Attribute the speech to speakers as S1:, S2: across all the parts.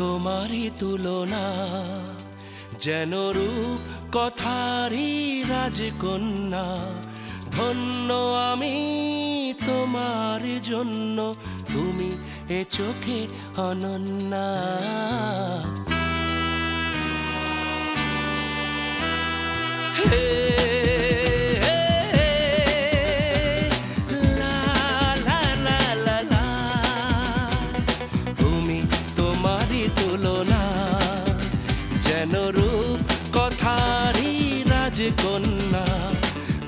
S1: তোমারই তুলনা, যেন রূপ কথারই রাজকন্যা। ধন্য আমি তোমার জন্য, তুমি এ চোখে অনন্যা। হে যেন রূপ কথারই রাজকন্যা।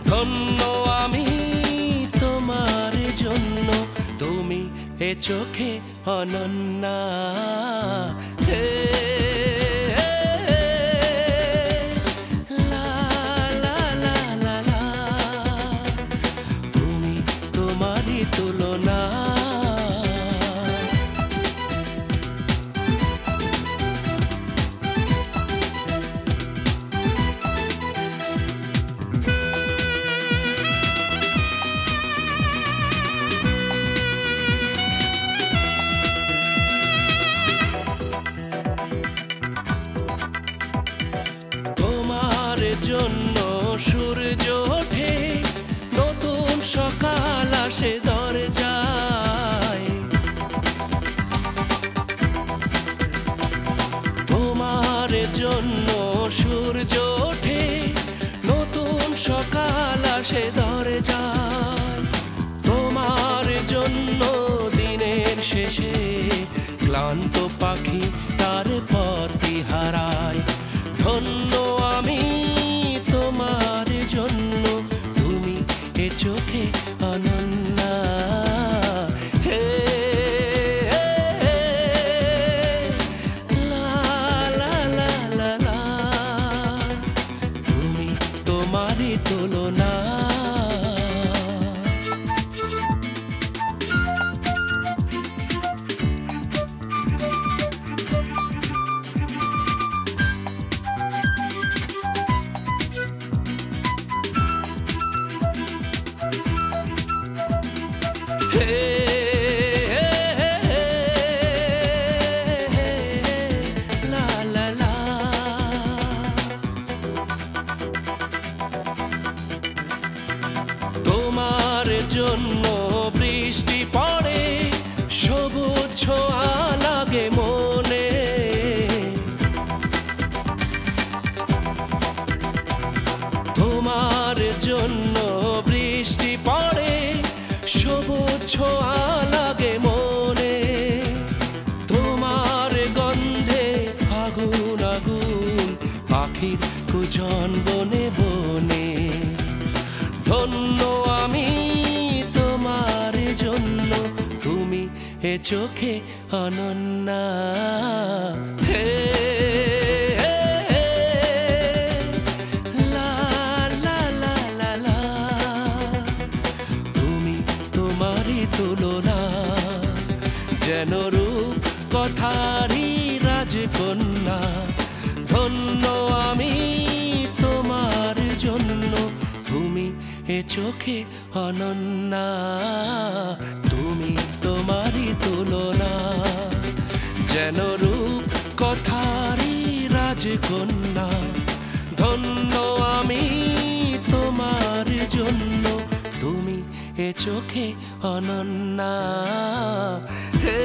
S1: ধন্য আমি তোমার জন্য, তুমি এ চোখে অনন্যা। হে তুমি তোমারই তুলনা। জন্য সূর্য ওঠে, নতুন সকাল আসে দরজায়। তোমার জন্য সূর্য ওঠে, নতুন সকাল আসে দরজায়। তোমার জন্য দিনের শেষে ক্লান্ত পাখি তার পথই হারায়। ধন্য আমি তোমার জন্য, তুমি এ চোখে অনন্যা। হে লা, তুমি তোমারই তুলনা। তোমার জন্য বৃষ্টি পড়ে, সবুজ ছোঁয়া লাগে মনে। তোমার জন্য বৃষ্টি পড়ে, সবুজ ছোঁয়া লাগে মনে। তোমার গন্ধে আগুন আগুন পাখির কুজন বনে বনে। ধন্য আমি তোমার জন্য, তুমি এ চোখে অনন্যা। হে তুলনা, যেন রূপ কথারই রাজকন্যা। ধন্য আমি তোমার জন্য, তুমি এ চোখে অনন্যা। তুমি তোমারই তুলনা, যেন রূপ কথারই রাজকন্যা। ধন্য আমি তোমার জন্য, তুমি এ চোখে অনন্যা। হে